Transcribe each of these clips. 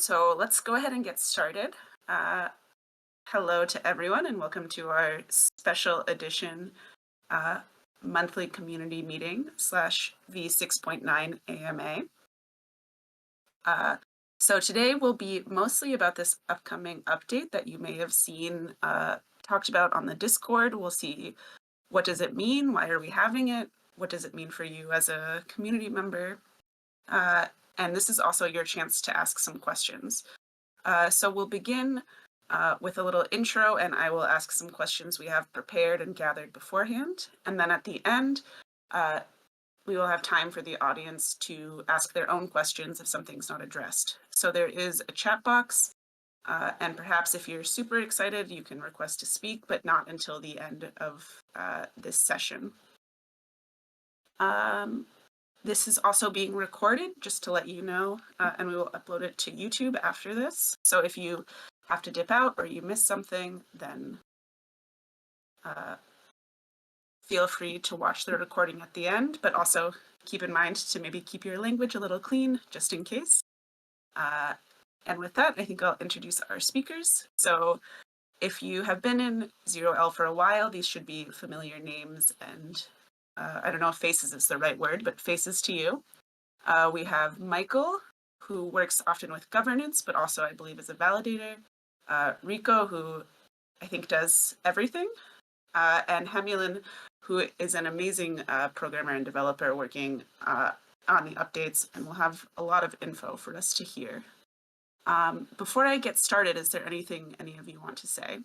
So let's go ahead and get started. Hello to everyone and welcome to our special edition monthly community meeting / V6.9 AMA. So today will be mostly about this upcoming update that you may have seen talked about on the Discord. We'll see what does it mean, why are we having it, what does it mean for you as a community member, and this is also your chance to ask some questions. So we'll begin with a little intro, and I will ask some questions we have prepared and gathered beforehand. And then at the end, we will have time for the audience to ask their own questions if something's not addressed. So there is a chat box, and perhaps if you're super excited, you can request to speak, but not until the end of this session. This is also being recorded, just to let you know, and we will upload it to YouTube after this. So if you have to dip out or you miss something, then feel free to watch the recording at the end, but also keep in mind to maybe keep your language a little clean, just in case. And with that, I think I'll introduce our speakers. So if you have been in 0L for a while, these should be familiar names and I don't know if faces is the right word, but faces to you. We have Michael, who works often with governance, but also I believe is a validator. Rico, who I think does everything. And Hemulin, who is an amazing programmer and developer working on the updates and will have a lot of info for us to hear. Before I get started, is there anything any of you want to say?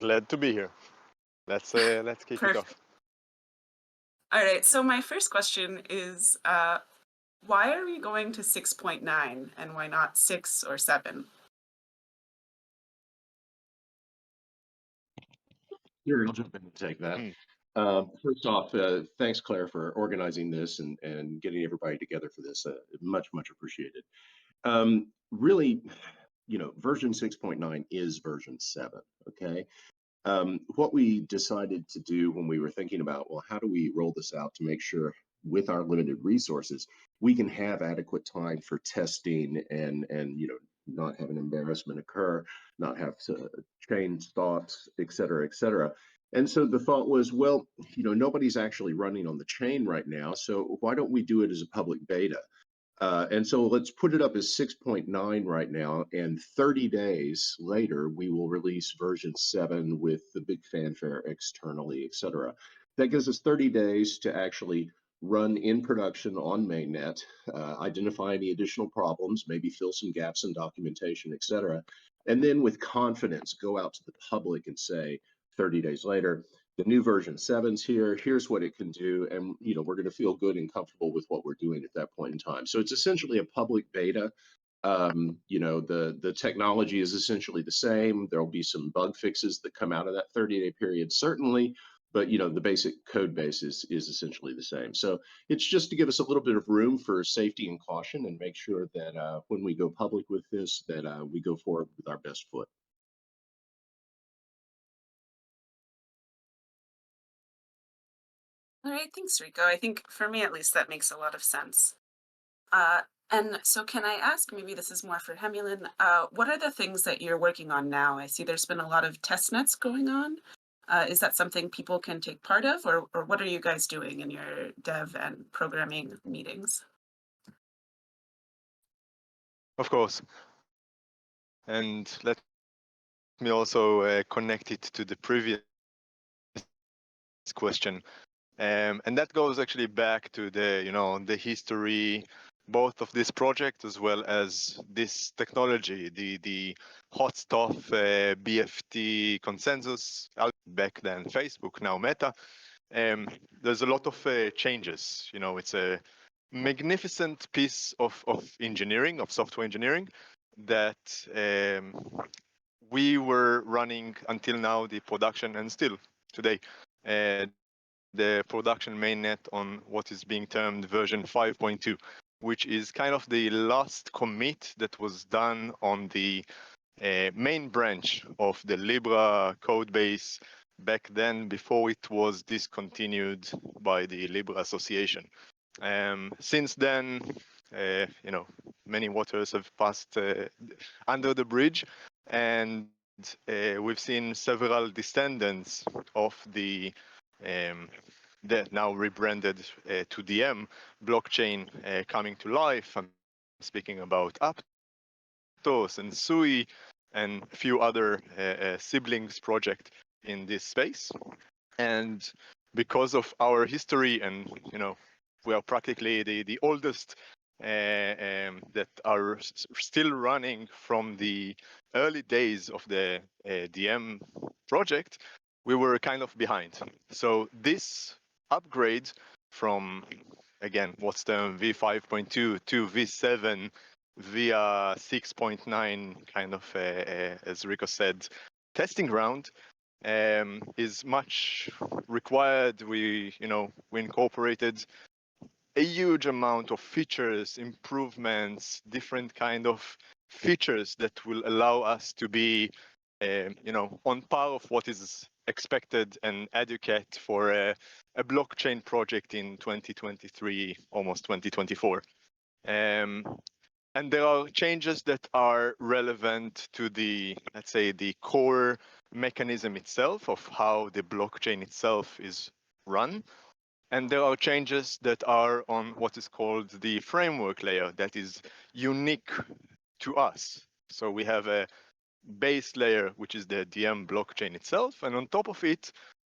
Glad to be here. Let's kick it off. All right, so my first question is, why are we going to 6.9 and why not 6 or 7? Sure, I'll jump in and take that. First off, thanks, Claire, for organizing this and getting everybody together for this. Much appreciated. Really, version 6.9 is version 7, okay? What we decided to do when we were thinking about, well, how do we roll this out to make sure with our limited resources, we can have adequate time for testing and not have an embarrassment occur, not have to change thoughts, et cetera, et cetera. And so the thought was, well, nobody's actually running on the chain right now, so why don't we do it as a public beta? And so let's put it up as 6.9 right now, and 30 days later, we will release version 7 with the big fanfare externally, et cetera. That gives us 30 days to actually run in production on mainnet, identify any additional problems, maybe fill some gaps in documentation, et cetera. And then with confidence, go out to the public and say, 30 days later, the new version 7's here, here's what it can do, and we're going to feel good and comfortable with what we're doing at that point in time. So it's essentially a public beta. The technology is essentially the same. There'll be some bug fixes that come out of that 30-day period, certainly, but the basic code base is essentially the same. So it's just to give us a little bit of room for safety and caution and make sure that when we go public with this, that we go forward with our best foot. All right, thanks, Rico. I think for me, at least, that makes a lot of sense. And so can I ask, maybe this is more for Hemulin, what are the things that you're working on now? I see there's been a lot of test nets going on. Is that something people can take part of, or what are you guys doing in your dev and programming meetings? Of course. And let me also connect it to the previous question. And that goes actually back to the history, both of this project as well as this technology, the hot stuff BFT consensus back then, Facebook, now Meta. There's a lot of changes. It's a magnificent piece of engineering, of software engineering, that we were running until now, the production, and still today, the production mainnet on what is being termed version 5.2, which is kind of the last commit that was done on the main branch of the Libra code base back then before it was discontinued by the Libre Association. Since then, many waters have passed under the bridge, and we've seen several descendants of the now rebranded to DM blockchain coming to life. I'm speaking about Aptos and Sui and a few other siblings project in this space. And because of our history, and we are practically the oldest that are still running from the early days of the DM project, we were kind of behind. So this upgrade from, again, what's the V5.2 to V7 via 6.9 kind of, as Rico said, testing ground is much required. We incorporated a huge amount of features, improvements, different kind of features that will allow us to be, on par of what is expected and adequate for a blockchain project in 2023, almost 2024. And there are changes that are relevant to the, let's say, the core mechanism itself of how the blockchain itself is run. And there are changes that are on what is called the framework layer that is unique to us. So we have a base layer, which is the DM blockchain itself. And on top of it,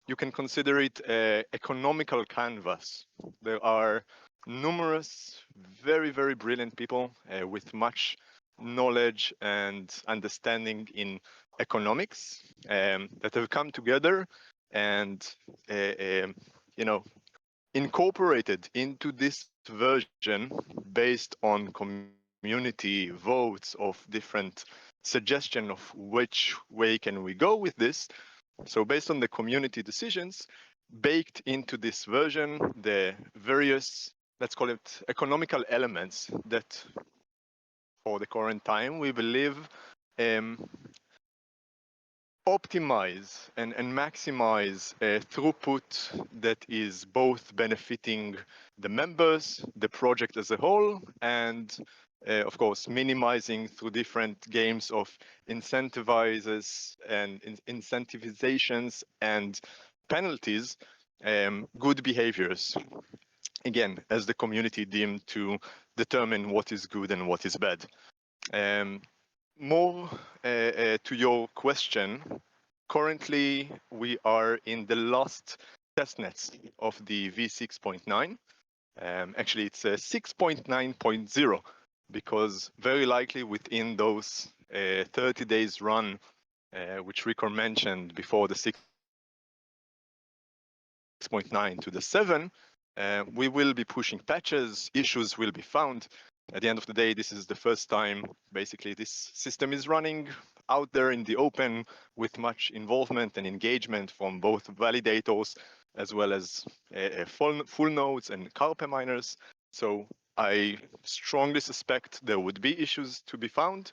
you can consider it an economical canvas. There are numerous very, very brilliant people with much knowledge and understanding in economics that have come together and, incorporated into this version based on community votes of different suggestion of which way can we go with this. So based on the community decisions, baked into this version, the various, let's call it economical elements that for the current time, we believe optimize and maximize throughput that is both benefiting the members, the project as a whole, and of course, minimizing through different games of incentivizes and incentivizations and penalties, good behaviors. Again, as the community deemed to determine what is good and what is bad. More to your question, currently we are in the last testnets of the V6.9. Actually, it's a 6.9.0 because very likely within those 30 days run, which Rico mentioned before the 6.9 to the 7, we will be pushing patches, issues will be found. At the end of the day, this is the first time, basically, this system is running out there in the open with much involvement and engagement from both validators as well as full nodes and Carpe miners. So I strongly suspect there would be issues to be found,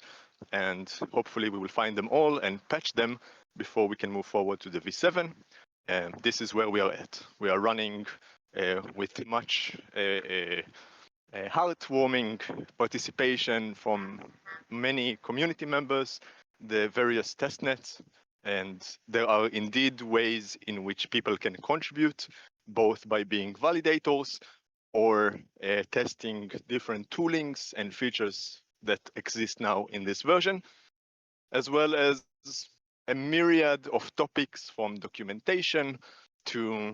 and hopefully we will find them all and patch them before we can move forward to the V7. And this is where we are at. We are running with much heartwarming participation from many community members, the various testnets, and there are indeed ways in which people can contribute, both by being validators or testing different toolings and features that exist now in this version, as well as a myriad of topics from documentation to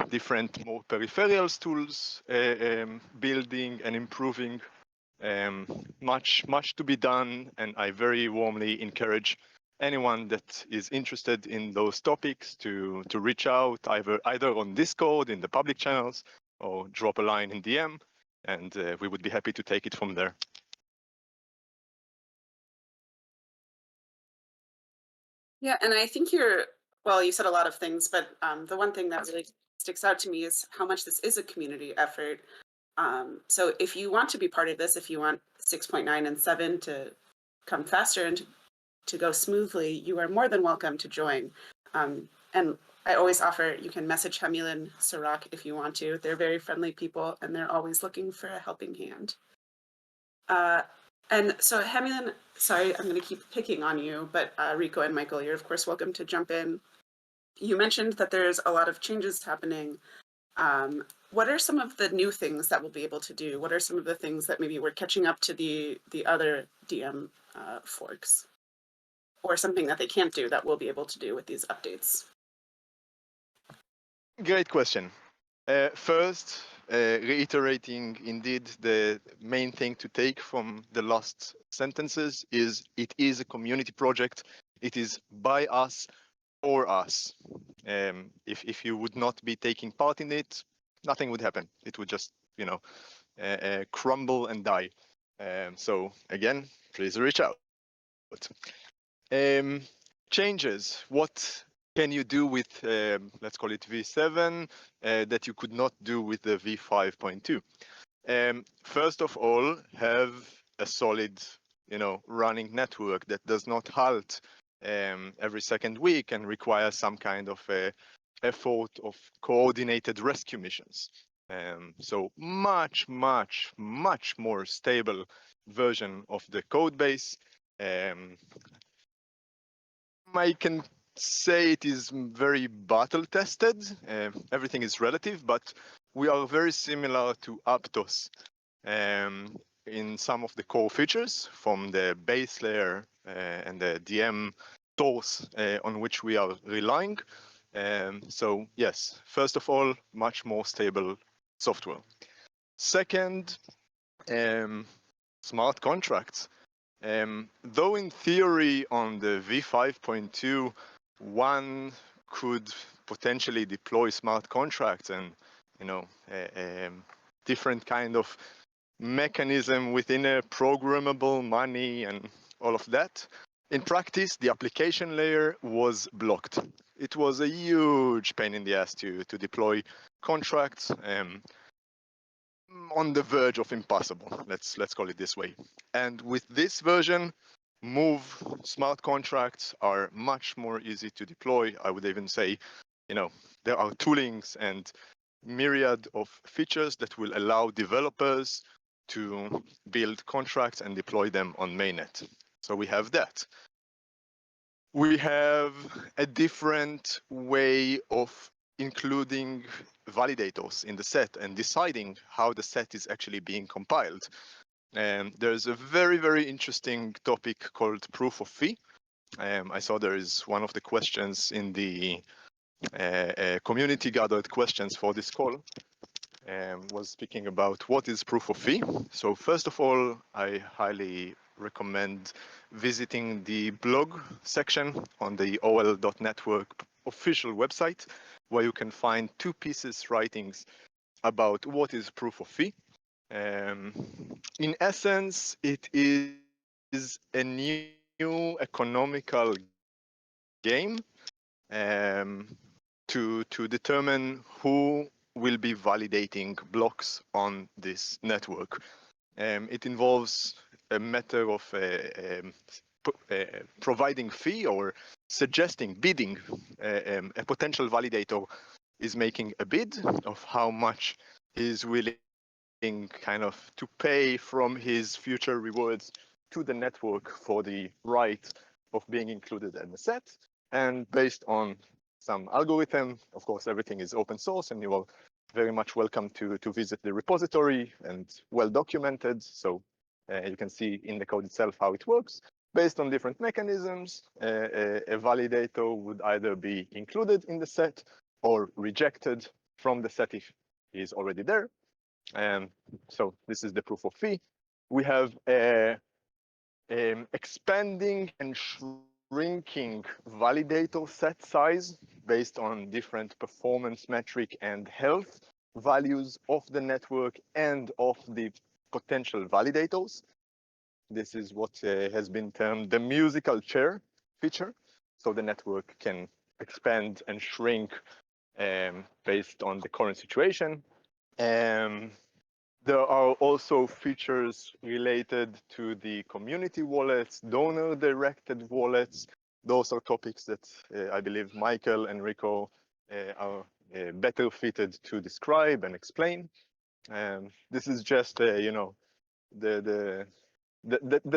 different more peripheral tools, building and improving. Much to be done, and I very warmly encourage anyone that is interested in those topics to reach out either on Discord in the public channels or drop a line in DM, and we would be happy to take it from there. Yeah, and I think you said a lot of things, but the one thing that really sticks out to me is how much this is a community effort. So if you want to be part of this, if you want 6.9 and 7 to come faster and to go smoothly, you are more than welcome to join. And I always offer, you can message Hamil and Sirach if you want to. They're very friendly people and they're always looking for a helping hand. And so Hamilton, sorry, I'm going to keep picking on you, but Rico and Michael, you're of course welcome to jump in. You mentioned that there's a lot of changes happening. What are some of the new things that we'll be able to do? What are some of the things that maybe we're catching up to the other DM forks? Or something that they can't do that we'll be able to do with these updates? Great question. First, reiterating indeed the main thing to take from the last sentences is it is a community project. It is by us, for us. If you would not be taking part in it, nothing would happen. It would just, crumble and die. So again, please reach out. Changes. What can you do with, let's call it V7, that you could not do with the V5.2? First of all, have a solid, running network that does not halt every second week and require some kind of effort of coordinated rescue missions. So much more stable version of the code base. I can say it is very battle tested. Everything is relative, but we are very similar to Aptos in some of the core features from the base layer and the DM source on which we are relying. So yes, first of all, much more stable software. Second, smart contracts. Though in theory on the V5.2, one could potentially deploy smart contracts and, different kind of mechanism within a programmable money and all of that. In practice, the application layer was blocked. It was a huge pain in the ass to deploy contracts. On the verge of impossible. Let's call it this way. And with this version, Move smart contracts are much more easy to deploy. I would even say, there are toolings and myriad of features that will allow developers to build contracts and deploy them on mainnet. So we have that. We have a different way of including validators in the set and deciding how the set is actually being compiled. And there's a very interesting topic called proof of fee. I saw there is one of the questions in the community gathered questions for this call was speaking about what is proof of fee. So first of all, I highly recommend visiting the blog section on the ol.network official website, where you can find two pieces writings about what is proof of fee. In essence, it is a new economical game to determine who will be validating blocks on this network. It involves a matter of providing fee or suggesting bidding. A potential validator is making a bid of how much he's willing kind of to pay from his future rewards to the network for the right of being included in the set. And based on some algorithm, of course, everything is open source and you are very much welcome to visit the repository and well documented. So you can see in the code itself how it works. Based on different mechanisms, a validator would either be included in the set or rejected from the set if he is already there. So this is the proof of fee. We have expanding and shrinking validator set size based on different performance metric and health values of the network and of the potential validators. This is what has been termed the musical chair feature. So the network can expand and shrink based on the current situation. There are also features related to the community wallets, donor-directed wallets, those are topics that I believe Michael and Rico are better fitted to describe and explain. This is just, you know, the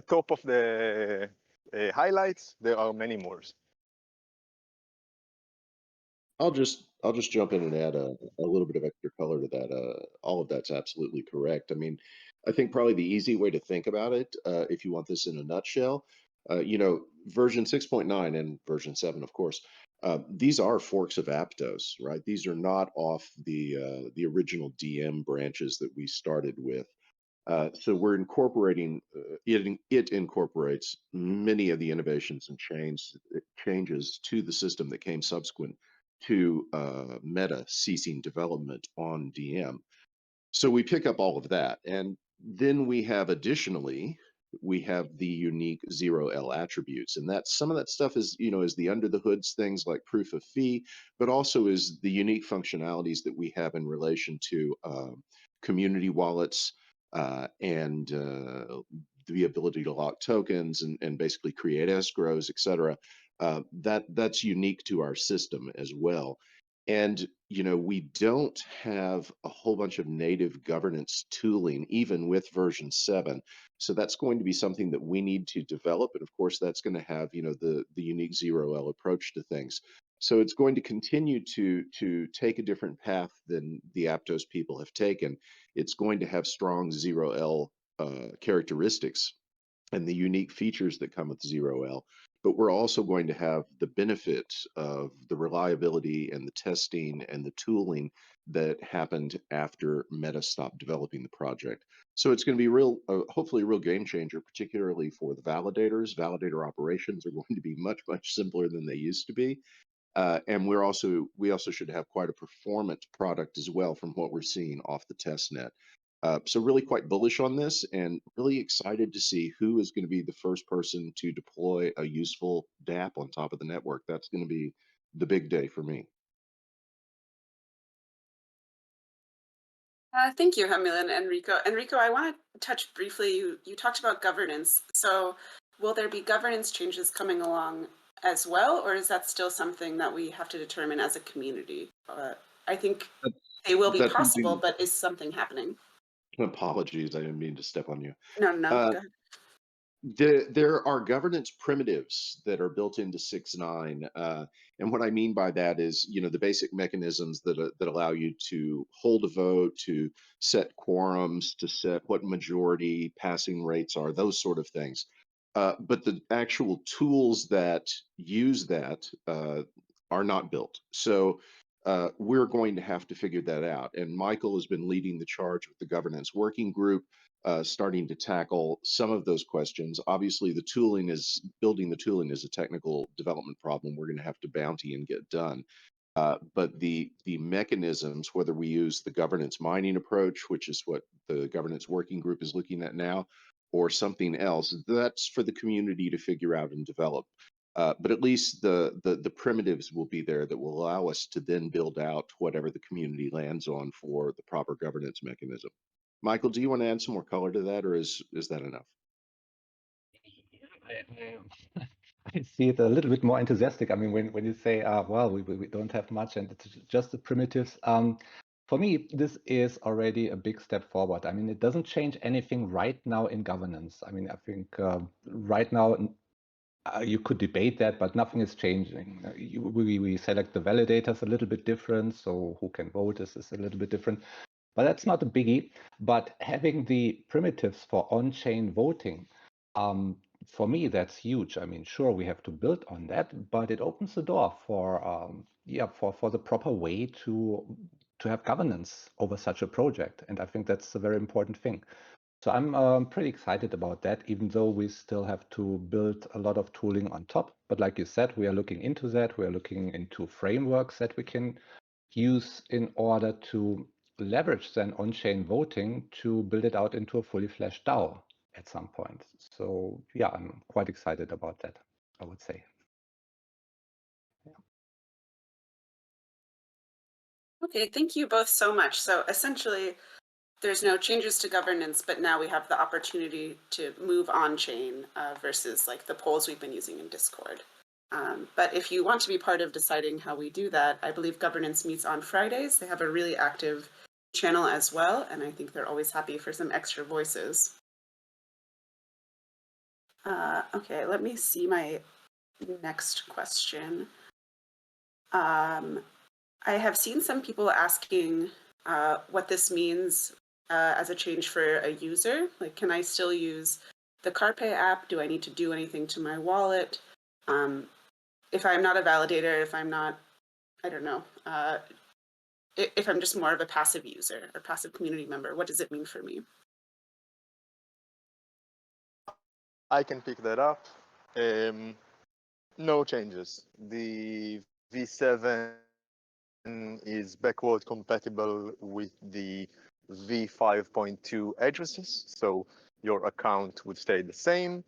top of the highlights. There are many more. I'll just jump in and add a little bit of extra color to that. All of that's absolutely correct. I mean, I think probably the easy way to think about it, if you want this in a nutshell, you know, version 6.9 and version 7, of course, these are forks of Aptos, right? These are not off the original DM branches that we started with. So we're incorporating it incorporates many of the innovations and changes to the system that came subsequent to Meta ceasing development on DM. So we pick up all of that, and then we have additionally we have the unique 0L attributes, and that some of that stuff is, you know, is the under the hoods things like proof of fee, but also is the unique functionalities that we have in relation to community wallets and the ability to lock tokens and basically create escrows, etc. That's unique to our system as well. And, you know, we don't have a whole bunch of native governance tooling, even with version 7. So that's going to be something that we need to develop. And of course, that's going to have, you know, the unique 0L approach to things. So it's going to continue to take a different path than the Aptos people have taken. It's going to have strong 0L characteristics and the unique features that come with 0L. But we're also going to have the benefits of the reliability and the testing and the tooling that happened after Meta stopped developing the project. So it's going to be real, hopefully a real game changer, particularly for the validators. Validator operations are going to be much, much simpler than they used to be. And we also should have quite a performant product as well from what we're seeing off the test net. So really quite bullish on this and really excited to see who is going to be the first person to deploy a useful DApp on top of the network. That's going to be the big day for me. Thank you, Hamil and Enrico. Enrico, I want to touch briefly, you talked about governance. So will there be governance changes coming along as well, or is that still something that we have to determine as a community? I think they will be possible, but is something happening? Apologies, I didn't mean to step on you. No, go ahead. There are governance primitives that are built into 6.9, and what I mean by that is, you know, the basic mechanisms that allow you to hold a vote, to set quorums, to set what majority passing rates are, those sort of things. But the actual tools that use that are not built. So we're going to have to figure that out. And Michael has been leading the charge with the governance working group, starting to tackle some of those questions. Obviously, building the tooling is a technical development problem we're going to have to bounty and get done. But the mechanisms, whether we use the governance mining approach, which is what the governance working group is looking at now, or something else, that's for the community to figure out and develop. But at least the primitives will be there that will allow us to then build out whatever the community lands on for the proper governance mechanism. Michael, do you want to add some more color to that, or is that enough? I see it a little bit more enthusiastic. I mean, when you say, well, we don't have much and it's just the primitives. For me, this is already a big step forward. I mean, it doesn't change anything right now in governance. I mean, I think right now you could debate that, but nothing is changing. We select the validators a little bit different, so who can vote is a little bit different. But that's not a biggie. But having the primitives for on-chain voting, for me, that's huge. I mean, sure, we have to build on that, but it opens the door for for the proper way to have governance over such a project. And I think that's a very important thing. So I'm pretty excited about that, even though we still have to build a lot of tooling on top. But like you said, we are looking into that. We are looking into frameworks that we can use in order to leverage then on-chain voting to build it out into a fully fledged DAO at some point. So yeah, I'm quite excited about that, I would say. Yeah. Okay, thank you both so much. So essentially, there's no changes to governance, but now we have the opportunity to move on chain versus like the polls we've been using in Discord. But if you want to be part of deciding how we do that, I believe governance meets on Fridays. They have a really active channel as well, and I think they're always happy for some extra voices. Okay, let me see my next question. I have seen some people asking what this means as a change for a user. Like, can I still use the CarPay app? Do I need to do anything to my wallet? If I'm not a validator, if I'm not, I don't know, if I'm just more of a passive user or passive community member, what does it mean for me? I can pick that up. No changes. The V7 is backward compatible with the V5.2 addresses, so your account would stay the same.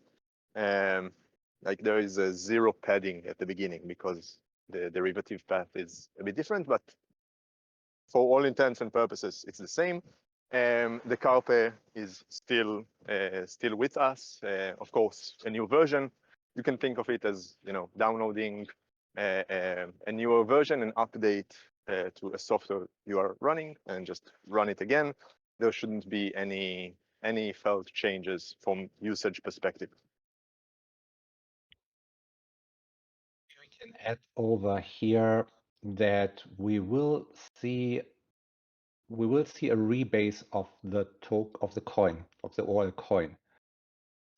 Like there is a zero padding at the beginning because the derivative path is a bit different, but for all intents and purposes, it's the same. The CarPay is still with us. Of course, a new version. You can think of it as downloading a newer version and update to a software you are running and just run it again. There shouldn't be any felt changes from usage perspective. We can add over here that we will see a rebase of the coin, of the OL coin.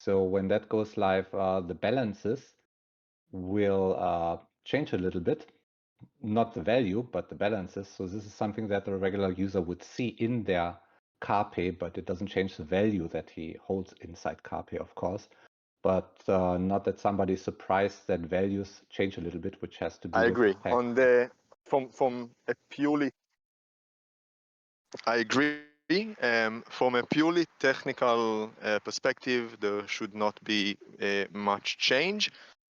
So when that goes live, the balances will change a little bit, not the value, but the balances. So this is something that a regular user would see in their CarPay, but it doesn't change the value that he holds inside CarPay, of course. But not that somebody's surprised that values change a little bit, which has to do I with agree. the fact. On the from a purely, I agree. From a purely technical perspective, there should not be much change.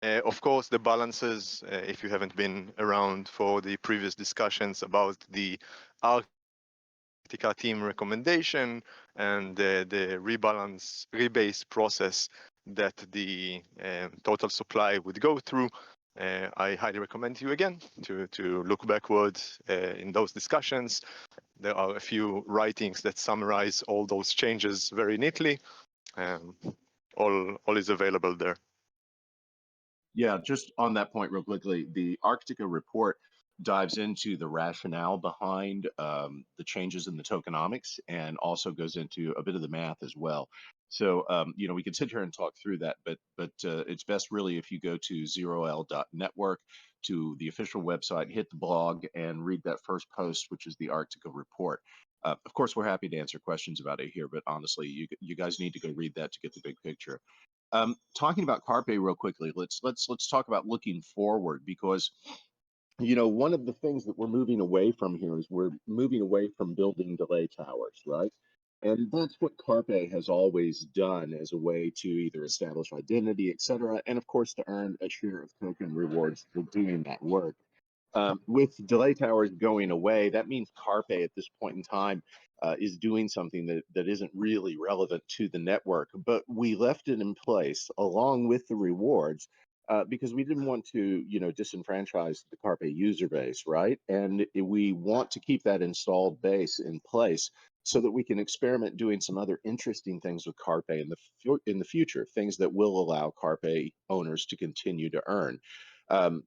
Of course, the balances, if you haven't been around for the previous discussions about the Arctica team recommendation and the rebase process that the total supply would go through, I highly recommend you again to look backwards in those discussions. There are a few writings that summarize all those changes very neatly. All is available there. Yeah, just on that point real quickly, the Arctica report dives into the rationale behind the changes in the tokenomics and also goes into a bit of the math as well. So, we can sit here and talk through that, but it's best really if you go to ZeroL.network, to the official website, hit the blog and read that first post, which is the Arctica report. Of course, we're happy to answer questions about it here, but honestly, you guys need to go read that to get the big picture. Talking about CarPay real quickly, let's talk about looking forward, because one of the things that we're moving away from here is we're moving away from building delay towers, right? And that's what CarPay has always done as a way to either establish identity, et cetera, and of course to earn a share of token rewards for doing that work. With delay towers going away, that means CarPay at this point in time is doing something that isn't really relevant to the network, but we left it in place along with the rewards because we didn't want to, disenfranchise the CarPay user base, right? And we want to keep that installed base in place so that we can experiment doing some other interesting things with CarPay in the future, things that will allow CarPay owners to continue to earn.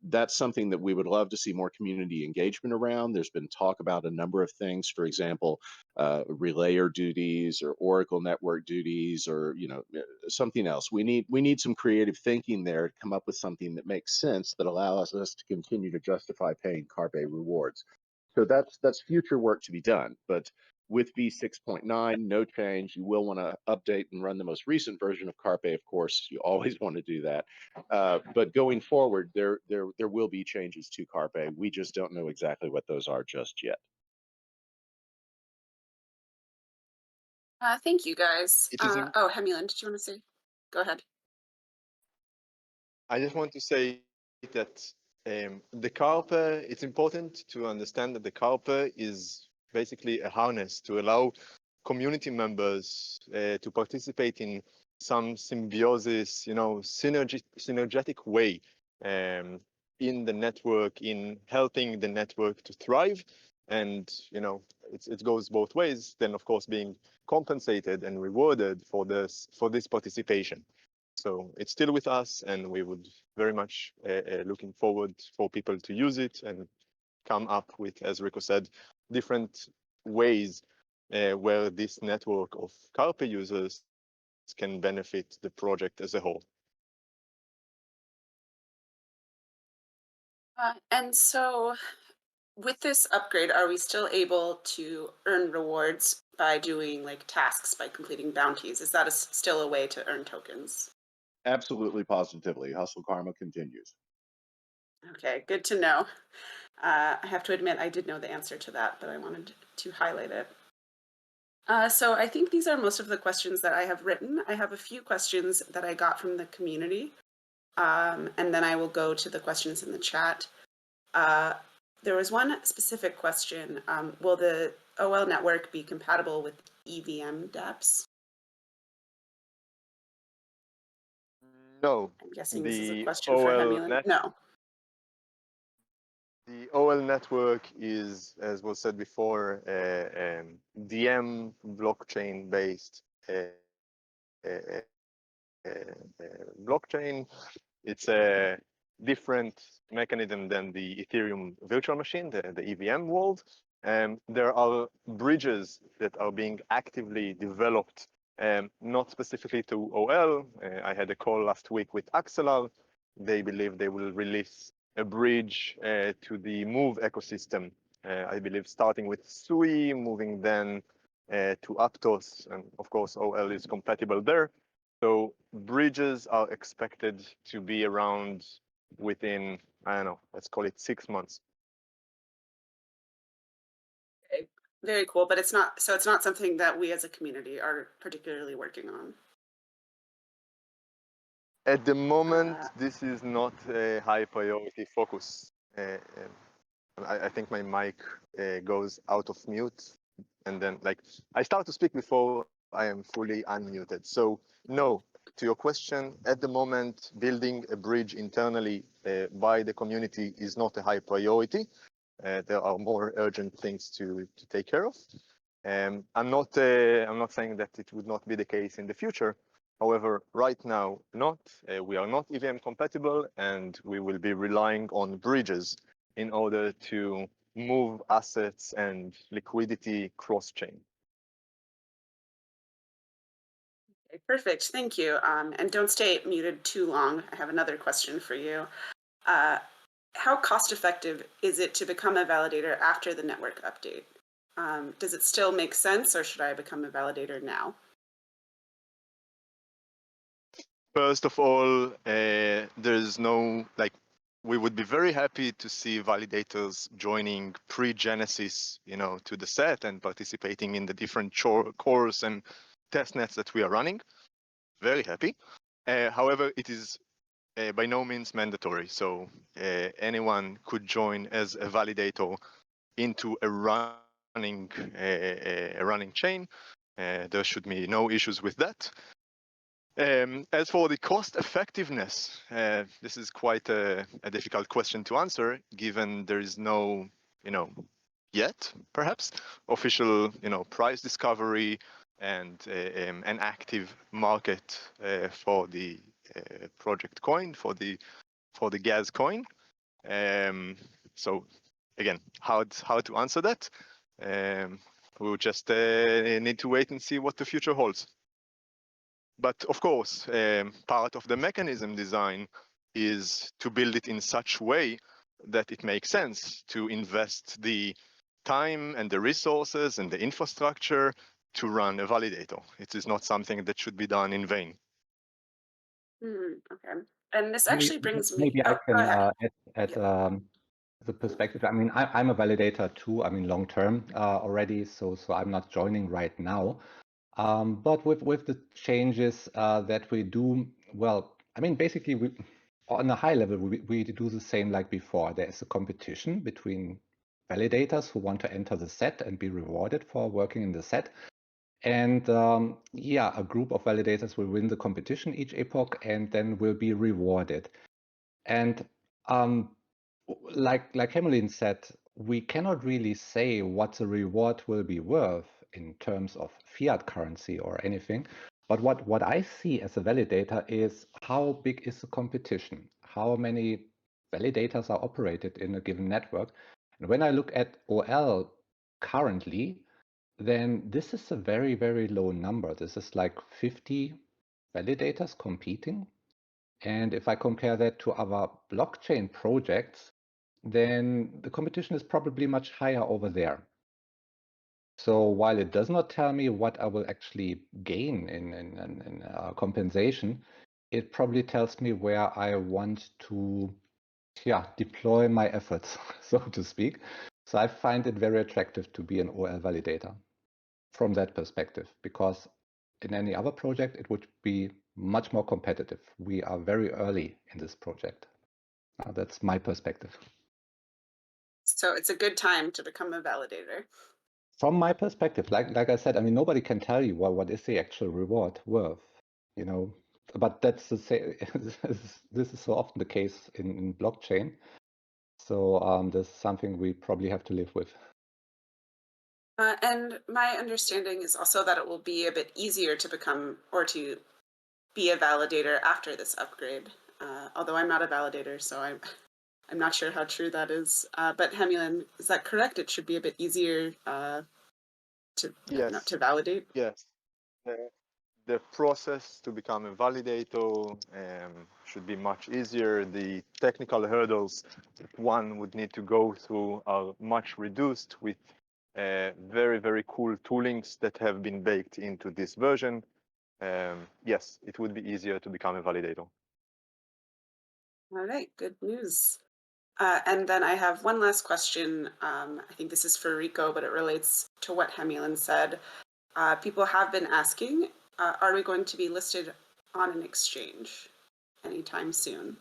That's something that we would love to see more community engagement around. There's been talk about a number of things, for example, relayer duties or Oracle network duties, or something else. We need some creative thinking there to come up with something that makes sense, that allows us to continue to justify paying CarPay rewards. So that's future work to be done. But with V6.9, no change. You will want to update and run the most recent version of CarPay, of course. You always want to do that. But going forward, there will be changes to CarPay. We just don't know exactly what those are just yet. Thank you, guys. It is Oh, Hemilan, did you want to say? Go ahead. I just want to say that the CarPay, it's important to understand that the CarPay is basically a harness to allow community members to participate in some symbiosis, synergetic way in the network, in helping the network to thrive. And it goes both ways. Then, of course, being compensated and rewarded for this participation. So it's still with us, and we would very much looking forward for people to use it and come up with, as Rico said, different ways where this network of Carpe users can benefit the project as a whole. And so with this upgrade, are we still able to earn rewards by doing like tasks, by completing bounties? Is that still a way to earn tokens? Absolutely, positively. Hustle Karma continues. Okay, good to know. I have to admit, I did know the answer to that, but I wanted to highlight it. So I think these are most of the questions that I have written. I have a few questions that I got from the community, and then I will go to the questions in the chat. There was one specific question. Will the OL network be compatible with EVM dApps? No, I'm guessing this is a the question for OL Hemulan. No. The OL network is, as was said before, DM blockchain based blockchain. It's a different mechanism than the Ethereum virtual machine, the EVM world. There are bridges that are being actively developed, not specifically to OL. I had a call last week with Axelar. They believe they will release a bridge to the Move ecosystem. I believe starting with Sui, moving then to Aptos, and of course OL is compatible there. So bridges are expected to be around within, I don't know, let's call it 6 months. Okay. Very cool, but it's not something that we as a community are particularly working on. At the moment, this is not a high priority focus. I think my mic goes out of mute, and then I start to speak before I am fully unmuted. So no, to your question, at the moment, building a bridge internally by the community is not a high priority. There are more urgent things to take care of. I'm not saying that it would not be the case in the future. However, right now, not. We are not EVM compatible, and we will be relying on bridges in order to move assets and liquidity cross-chain. Okay, perfect, thank you. And don't stay muted too long. I have another question for you. How cost effective is it to become a validator after the network update? Does it still make sense, or should I become a validator now? First of all, there's no, we would be very happy to see validators joining pre-Genesis, to the set and participating in the different cores and testnets that we are running. Very happy. However, it is by no means mandatory. So anyone could join as a validator into a running chain. There should be no issues with that. As for the cost effectiveness, this is quite a difficult question to answer, given there is no, yet perhaps official, price discovery and an active market for the project coin, for the gas coin. So again, how to answer that? We'll just need to wait and see what the future holds. But of course, part of the mechanism design is to build it in such way that it makes sense to invest the time and the resources and the infrastructure to run a validator. It is not something that should be done in vain. Okay. And this actually brings me. Maybe I can add Yeah. the perspective. I mean, I'm a validator too. I mean, long term already. So I'm not joining right now. But with the changes that we do, well, I mean, basically, on a high level, we do the same like before. There is a competition between validators who want to enter the set and be rewarded for working in the set. And yeah, a group of validators will win the competition each epoch and then will be rewarded. And like Emmeline said, we cannot really say what the reward will be worth in terms of fiat currency or anything. But what I see as a validator is how big is the competition? How many validators are operated in a given network? And when I look at OL currently, then this is a very, very low number. This is like 50 validators competing. And if I compare that to other blockchain projects, then the competition is probably much higher over there. So while it does not tell me what I will actually gain in compensation, it probably tells me where I want to deploy my efforts, so to speak. So I find it very attractive to be an OL validator from that perspective, because in any other project, it would be much more competitive. We are very early in this project. That's my perspective. So it's a good time to become a validator. From my perspective, like I said, I mean, nobody can tell you what is the actual reward worth, you know. But that's the same. This is so often the case in blockchain. So this is something we probably have to live with. And my understanding is also that it will be a bit easier to become or to be a validator after this upgrade. Although I'm not a validator, so I'm not sure how true that is. But Hemulin, is that correct? It should be a bit easier to Yes. to validate. Yes. The process to become a validator should be much easier. The technical hurdles that one would need to go through are much reduced with very, very cool toolings that have been baked into this version. Yes, it would be easier to become a validator. All right, good news. And then I have one last question. I think this is for Rico, but it relates to what Hemulin said. People have been asking, are we going to be listed on an exchange anytime soon?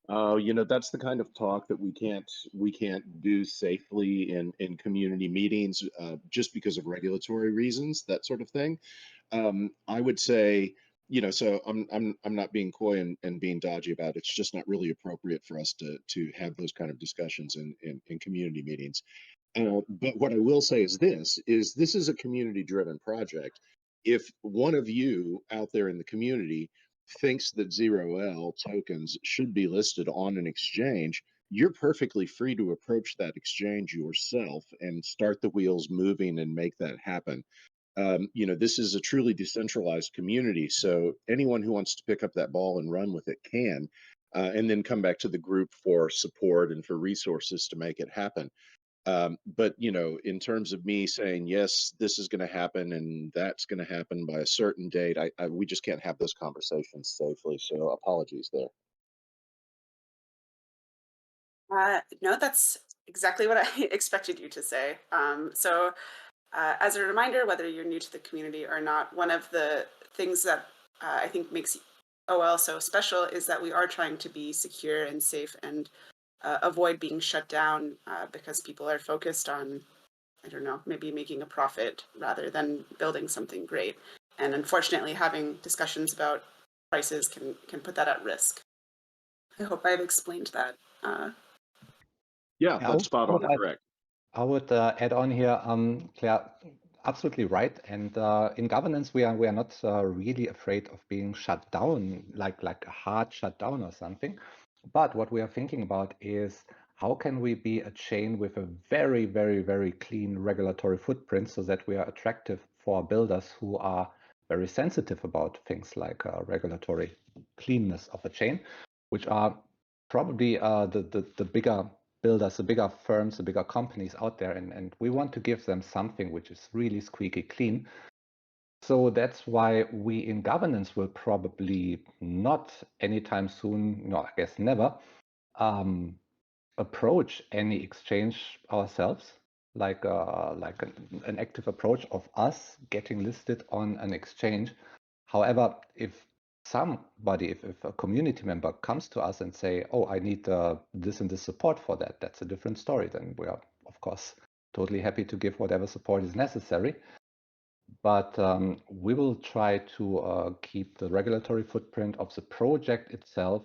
Oh, that's the kind of talk that we can't do safely in community meetings, just because of regulatory reasons, that sort of thing. I would say, so I'm not being coy and being dodgy about it. It's just not really appropriate for us to have those kind of discussions in community meetings. But what I will say is this is a community driven project. If one of you out there in the community thinks that 0L tokens should be listed on an exchange, you're perfectly free to approach that exchange yourself and start the wheels moving and make that happen. This is a truly decentralized community, so anyone who wants to pick up that ball and run with it can, and then come back to the group for support and for resources to make it happen. But in terms of me saying yes, this is going to happen and that's going to happen by a certain date, we just can't have those conversations safely. So apologies there. No, that's exactly what I expected you to say. As a reminder, whether you're new to the community or not, one of the things that I think makes OL so special is that we are trying to be secure and safe and avoid being shut down because people are focused on, I don't know, maybe making a profit rather than building something great. And unfortunately, having discussions about prices can put that at risk. I hope I've explained that. Yeah, that's spot on, correct. I would add on here, Claire, absolutely right. And in governance, we are not really afraid of being shut down, like a hard shutdown or something. But what we are thinking about is how can we be a chain with a very, very, very clean regulatory footprint so that we are attractive for builders who are very sensitive about things like regulatory cleanness of a chain, which are probably the bigger builders, the bigger firms, the bigger companies out there. And we want to give them something which is really squeaky clean. So that's why we in governance will probably not anytime soon, no, I guess never, approach any exchange ourselves, like an active approach of us getting listed on an exchange. However, if somebody, if a community member comes to us and say, oh, I need this and this support for that, that's a different story. Then we are, of course, totally happy to give whatever support is necessary. But we will try to keep the regulatory footprint of the project itself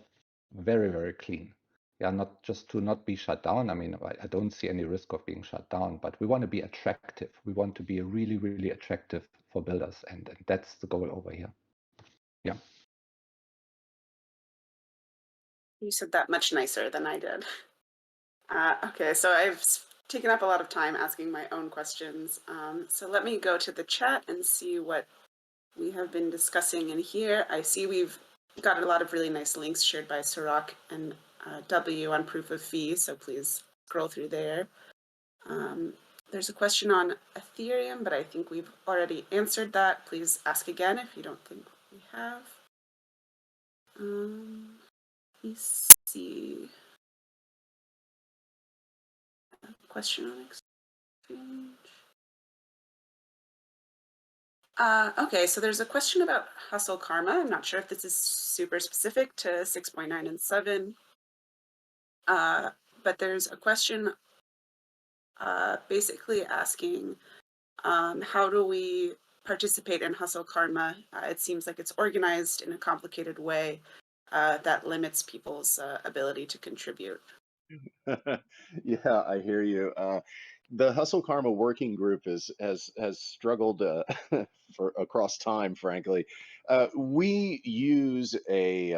very, very clean. yeah, not just to not be shut down. I mean, I don't see any risk of being shut down, but we want to be attractive. We want to be really, really attractive for builders, and that's the goal over here. Yeah. You said that much nicer than I did. Okay, so I've taken up a lot of time asking my own questions. So let me go to the chat and see what we have been discussing in here. I see we've got a lot of really nice links shared by Sirach and W on proof of fee, so please scroll through there. There's a question on Ethereum, but I think we've already answered that. Please ask again if you don't think we have. Let me see. Question on exchange. Okay, so there's a question about hustle karma. I'm not sure if this is super specific to 6.9 and 7, but there's a question basically asking how do we participate in hustle karma? It seems like it's organized in a complicated way that limits people's ability to contribute. Yeah, I hear you. The Hustle Karma Working Group has struggled for across time, frankly. We use a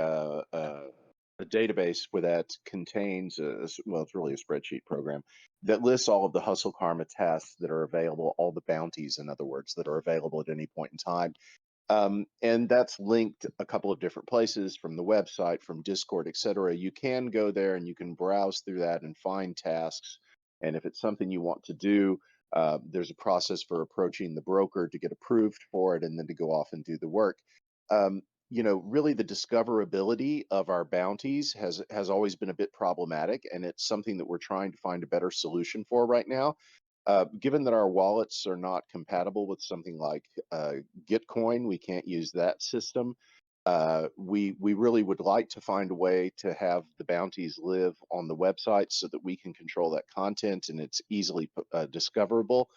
database where that contains well, it's really a spreadsheet program that lists all of the Hustle Karma tasks that are available, all the bounties, in other words, that are available at any point in time. And that's linked a couple of different places, from the website, from Discord, etc. You can go there and you can browse through that and find tasks. And if it's something you want to do, there's a process for approaching the broker to get approved for it and then to go off and do the work. Really the discoverability of our bounties has always been a bit problematic, and it's something that we're trying to find a better solution for right now. Given that our wallets are not compatible with something like Gitcoin, we can't use that system. We really would like to find a way to have the bounties live on the website so that we can control that content and it's easily discoverable.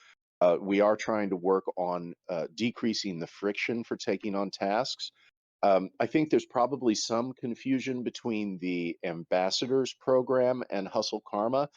We are trying to work on decreasing the friction for taking on tasks. I think there's probably some confusion between the ambassadors program and Hustle Karma.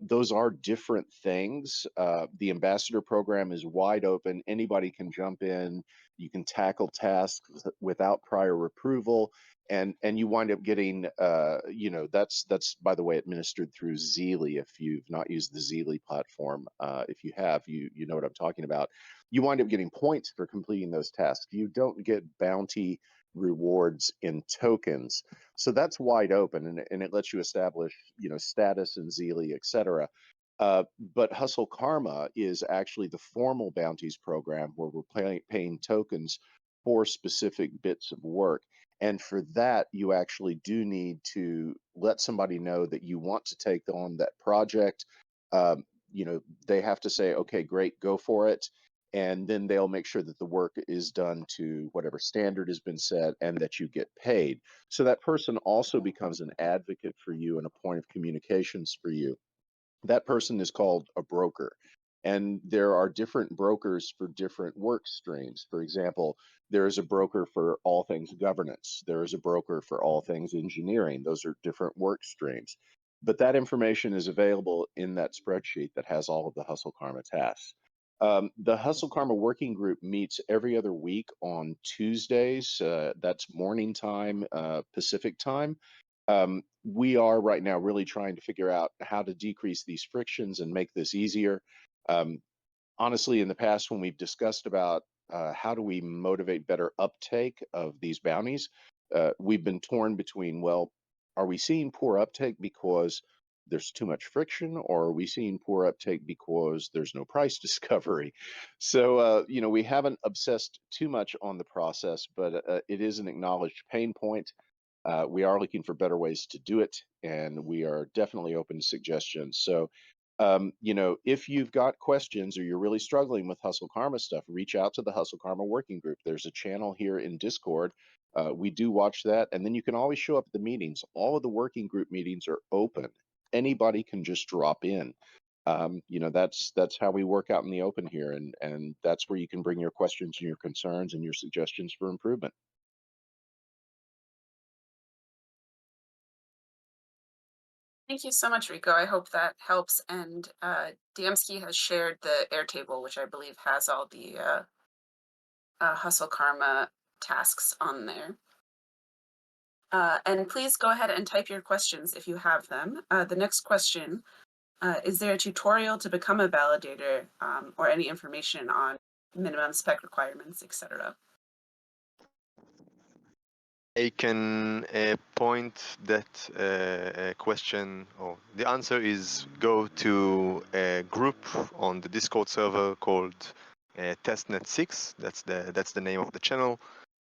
Those are different things. The ambassador program is wide open. Anybody can jump in. You can tackle tasks without prior approval, and you wind up getting, that's by the way administered through Zeely. If you've not used the Zeely platform, if you have, you know what I'm talking about. You wind up getting points for completing those tasks. You don't get bounty rewards in tokens. So that's wide open, and it lets you establish, status in Zeely, etc. But Hustle Karma is actually the formal bounties program where we're paying tokens for specific bits of work. And for that, you actually do need to let somebody know that you want to take on that project. They have to say, okay, great, go for it. And then they'll make sure that the work is done to whatever standard has been set and that you get paid. So that person also becomes an advocate for you and a point of communications for you. That person is called a broker. And there are different brokers for different work streams. For example, there is a broker for all things governance. There is a broker for all things engineering. Those are different work streams. But that information is available in that spreadsheet that has all of the Hustle Karma tasks. The Hustle Karma Working Group meets every other week on Tuesdays. That's morning time, Pacific time. We are right now really trying to figure out how to decrease these frictions and make this easier. Honestly, in the past, when we've discussed about how do we motivate better uptake of these bounties, we've been torn between, well, are we seeing poor uptake because there's too much friction, or are we seeing poor uptake because there's no price discovery? So, we haven't obsessed too much on the process, but it is an acknowledged pain point. We are looking for better ways to do it, and we are definitely open to suggestions. So, if you've got questions or you're really struggling with Hustle Karma stuff, reach out to the Hustle Karma Working Group. There's a channel here in Discord. We do watch that, and then you can always show up at the meetings. All of the working group meetings are open. Anybody can just drop in. That's how we work out in the open here, and that's where you can bring your questions and your concerns and your suggestions for improvement. Thank you so much, Rico. I hope that helps. And Diemski has shared the Airtable, which I believe has all the Hustle Karma tasks on there. And please go ahead and type your questions if you have them. The next question, is there a tutorial to become a validator or any information on minimum spec requirements, etc.? I can point that question, or the answer is go to a group on the Discord server called Testnet 6. That's the name of the channel.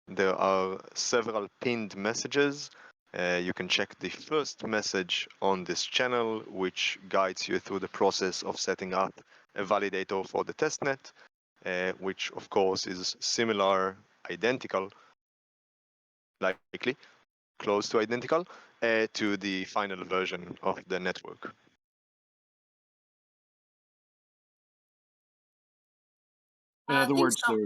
There are several pinned messages. You can check the first message on this channel, which guides you through the process of setting up a validator for the testnet, which of course is similar, identical, likely, close to identical, to the final version of the network. In other words, So.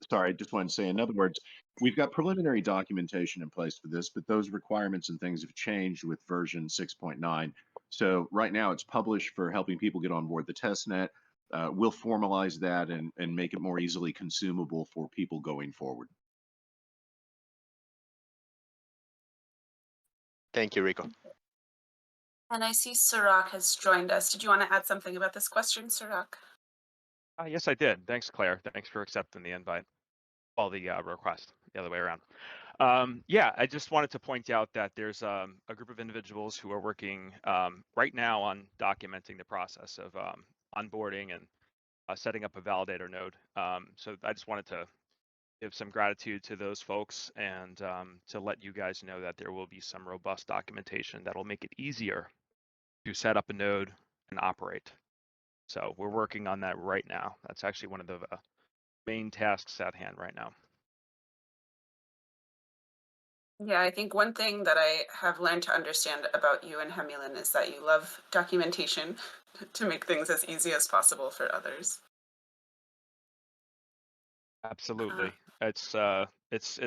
sorry, I just wanted to say, in other words, we've got preliminary documentation in place for this, but those requirements and things have changed with version 6.9. So right now it's published for helping people get on board the testnet. We'll formalize that and make it more easily consumable for people going forward. Thank you, Rico. And I see Sirach has joined us. Did you want to add something about this question, Sirach? Yes, I did. Thanks, Claire. Thanks for accepting the invite. Well, the request, the other way around. Yeah, I just wanted to point out that there's a group of individuals who are working right now on documenting the process of onboarding and setting up a validator node. So I just wanted to give some gratitude to those folks and to let you guys know that there will be some robust documentation that will make it easier to set up a node and operate. So we're working on that right now. That's actually one of the main tasks at hand right now. Yeah, I think one thing that I have learned to understand about you and Hemulin is that you love documentation to make things as easy as possible for others. Absolutely. It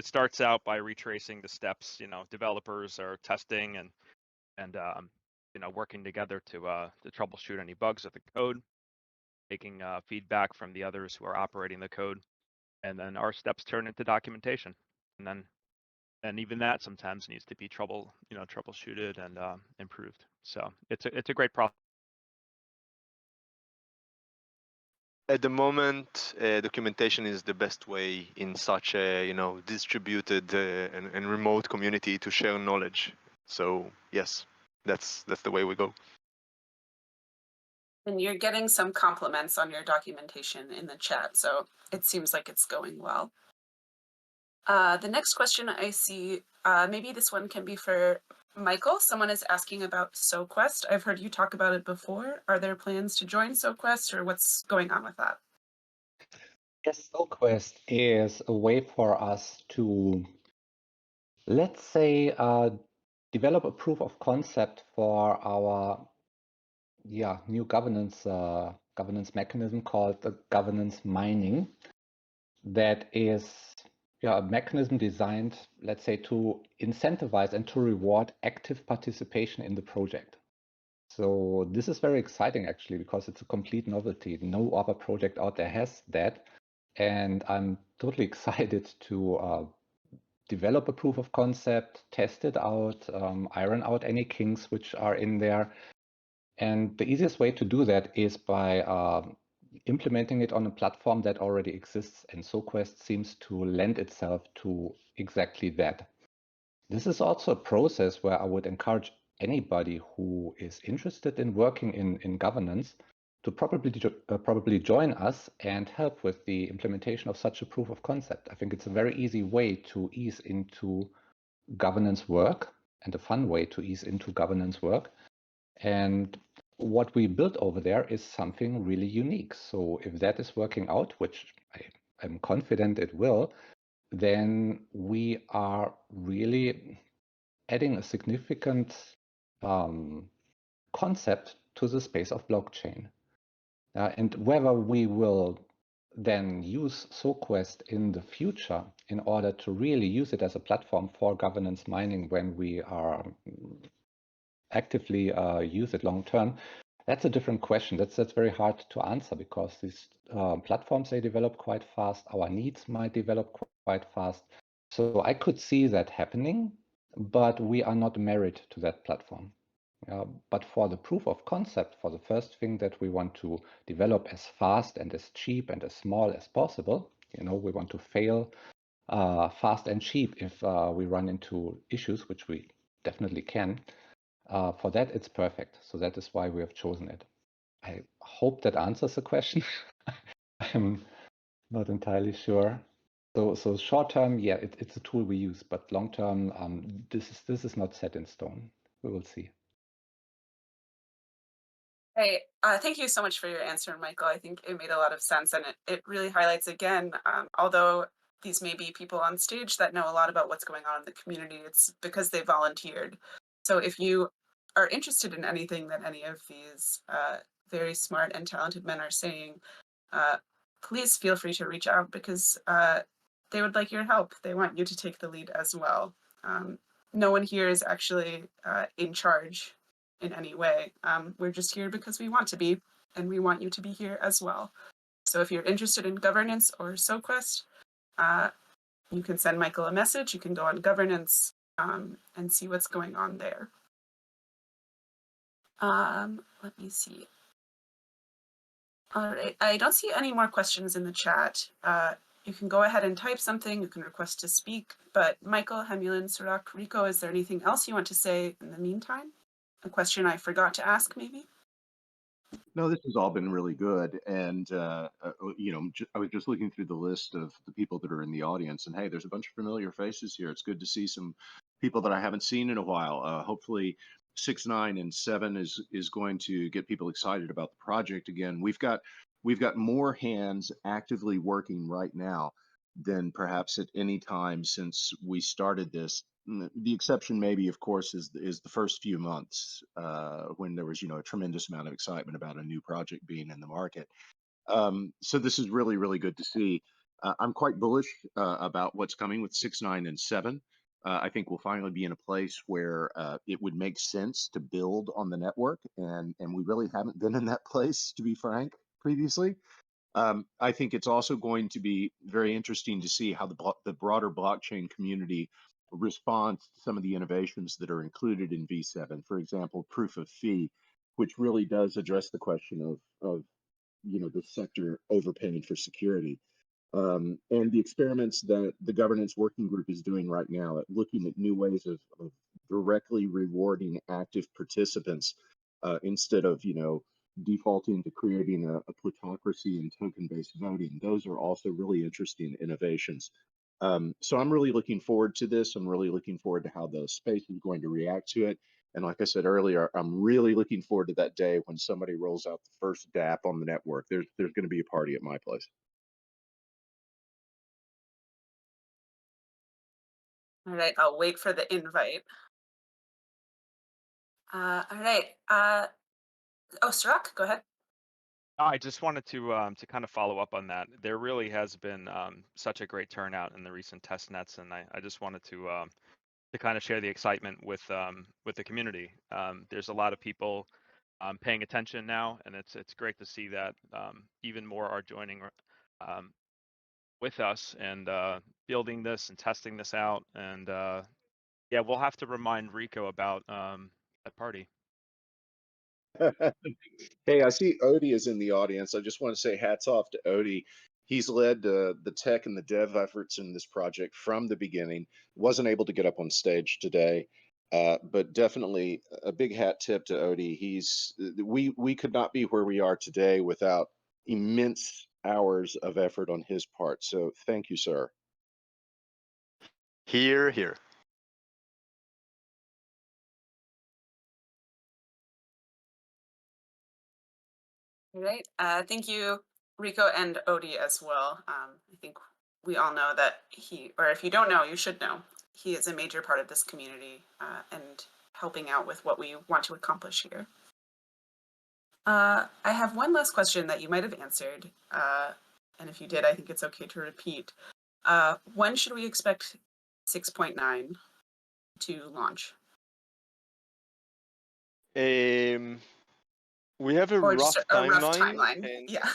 starts out by retracing the steps. You know, developers are testing and you know, working together to troubleshoot any bugs with the code, taking feedback from the others who are operating the code, and then our steps turn into documentation, and even that sometimes needs to be troubleshooted and improved. So it's a great process. At the moment, documentation is the best way in such a distributed and remote community to share knowledge. So yes, that's the way we go. And you're getting some compliments on your documentation in the chat, so it seems like it's going well. The next question I see, maybe this one can be for Michael. Someone is asking about SoQuest. I've heard you talk about it before. Are there plans to join SoQuest, or what's going on with that? Yes, SoQuest is a way for us to, let's say, develop a proof of concept for our new governance mechanism called the governance mining. That is a mechanism designed, let's say, to incentivize and to reward active participation in the project. So this is very exciting actually, because it's a complete novelty. No other project out there has that. And I'm totally excited to develop a proof of concept, test it out, iron out any kinks which are in there. And the easiest way to do that is by implementing it on a platform that already exists. And SoQuest seems to lend itself to exactly that. This is also a process where I would encourage anybody who is interested in working in governance to probably join us and help with the implementation of such a proof of concept. I think it's a very easy way to ease into governance work, and a fun way to ease into governance work. And what we built over there is something really unique. So if that is working out, which I'm confident it will, then we are really adding a significant concept to the space of blockchain. And whether we will then use SoQuest in the future in order to really use it as a platform for governance mining when we are actively use it long term, that's a different question. That's very hard to answer because these platforms, they develop quite fast. Our needs might develop quite fast. So I could see that happening, but we are not married to that platform. But for the proof of concept, for the first thing that we want to develop as fast and as cheap and as small as possible, we want to fail fast and cheap if we run into issues, which we definitely can. For that, it's perfect. So that is why we have chosen it. I hope that answers the question. I'm not entirely sure. So short term, yeah, it's a tool we use, but long term, this is not set in stone. We will see. Hey, thank you so much for your answer, Michael. I think it made a lot of sense, and it really highlights again, although these may be people on stage that know a lot about what's going on in the community, it's because they volunteered. So if you are interested in anything that any of these very smart and talented men are saying, please feel free to reach out because they would like your help. They want you to take the lead as well. No one here is actually in charge in any way. We're just here because we want to be, and we want you to be here as well. So if you're interested in governance or SoQuest, you can send Michael a message. You can go on governance and see what's going on there. Let me see. All right, I don't see any more questions in the chat. You can go ahead and type something. You can request to speak. But Michael, Hemulin, Sirach, Rico, is there anything else you want to say in the meantime? A question I forgot to ask, maybe? No, this has all been really good. And, I was just looking through the list of the people that are in the audience, and hey, there's a bunch of familiar faces here. It's good to see some people that I haven't seen in a while. Hopefully 6, 9, and 7 is going to get people excited about the project again. We've got more hands actively working right now than perhaps at any time since we started this. The exception, maybe, of course, is the first few months when there was, a tremendous amount of excitement about a new project being in the market. So this is really, really good to see. I'm quite bullish about what's coming with 6, 9, and 7. I think we'll finally be in a place where it would make sense to build on the network, and we really haven't been in that place, to be frank, previously. I think it's also going to be very interesting to see how the broader blockchain community responds to some of the innovations that are included in V7. For example, proof of fee, which really does address the question of the sector overpaying for security. And the experiments that the governance working group is doing right now at looking at new ways of directly rewarding active participants instead of defaulting to creating a plutocracy and token-based voting. Those are also really interesting innovations. So I'm really looking forward to this. I'm really looking forward to how the space is going to react to it. And like I said earlier, I'm really looking forward to that day when somebody rolls out the first DApp on the network. There's going to be a party at my place. All right, I'll wait for the invite. All right. Sirach, go ahead. I just wanted to kind of follow up on that. There really has been such a great turnout in the recent test nets, and I just wanted to kind of share the excitement with the community. There's a lot of people paying attention now, and it's great to see that even more are joining with us and building this and testing this out. And yeah, we'll have to remind Rico about that party. Hey, I see Odie is in the audience. I just want to say hats off to Odie. He's led the tech and the dev efforts in this project from the beginning. Wasn't able to get up on stage today, but definitely a big hat tip to Odie. We could not be where we are today without immense hours of effort on his part. So thank you, sir. Here, here. All right. Thank you, Rico and Odie as well. I think we all know that or if you don't know, you should know, he is a major part of this community and helping out with what we want to accomplish here. I have one last question that you might have answered. And if you did, I think it's okay to repeat. When should we expect 6.9 to launch? We have a Or rough just a rough timeline. timeline. And Yeah.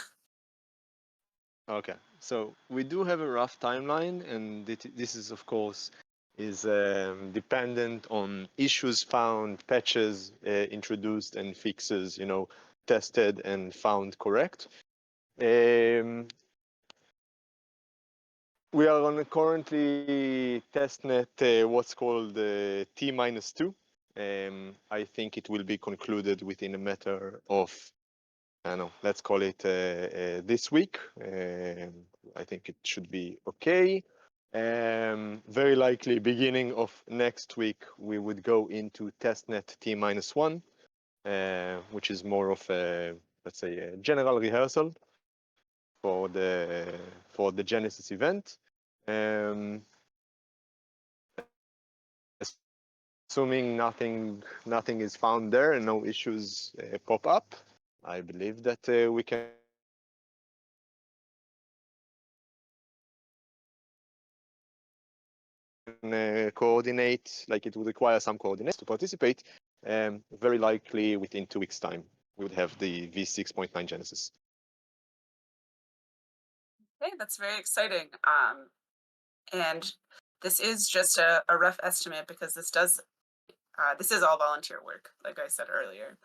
okay, so we do have a rough timeline, and this is, of course, is dependent on issues found, patches introduced, and fixes, tested and found correct. We are on a currently testnet what's called T-2. I think it will be concluded within a matter of, I don't know, let's call it this week. I think it should be okay. Very likely beginning of next week, we would go into testnet T-1, which is more of a, let's say, a general rehearsal for the Genesis event. Assuming nothing is found there and no issues pop up, I believe that we can coordinate, like it would require some coordination to participate. Very likely within 2 weeks' time, we would have the V6.9 Genesis. Okay, that's very exciting. And this is just a rough estimate because this is all volunteer work, like I said earlier.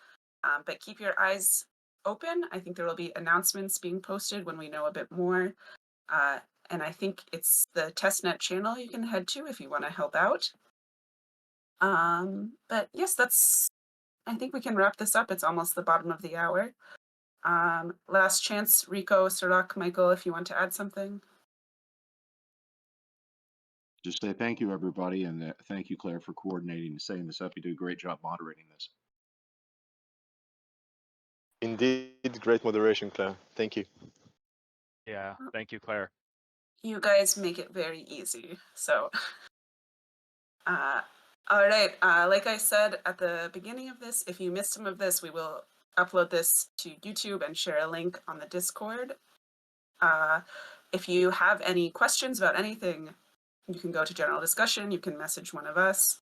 But keep your eyes open. I think there will be announcements being posted when we know a bit more. And I think it's the testnet channel you can head to if you want to help out. But yes, I think we can wrap this up. It's almost the bottom of the hour. Last chance, Rico, Sirach, Michael, if you want to add something. Just say thank you, everybody, and thank you, Claire, for coordinating and setting this up. You do a great job moderating this. Indeed, great moderation, Claire. Thank you. Yeah, thank you, Claire. You guys make it very easy. So, all right. Like I said at the beginning of this, if you missed some of this, we will upload this to YouTube and share a link on the Discord. If you have any questions about anything, you can go to general discussion. You can message one of us.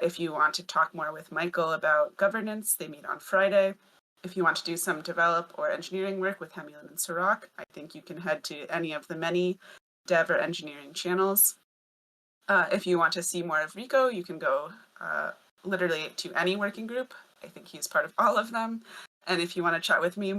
If you want to talk more with Michael about governance, they meet on Friday. If you want to do some develop or engineering work with Hemulin and Sirach, I think you can head to any of the many dev or engineering channels. If you want to see more of Rico, you can go literally to any working group. I think he's part of all of them. And if you want to chat with me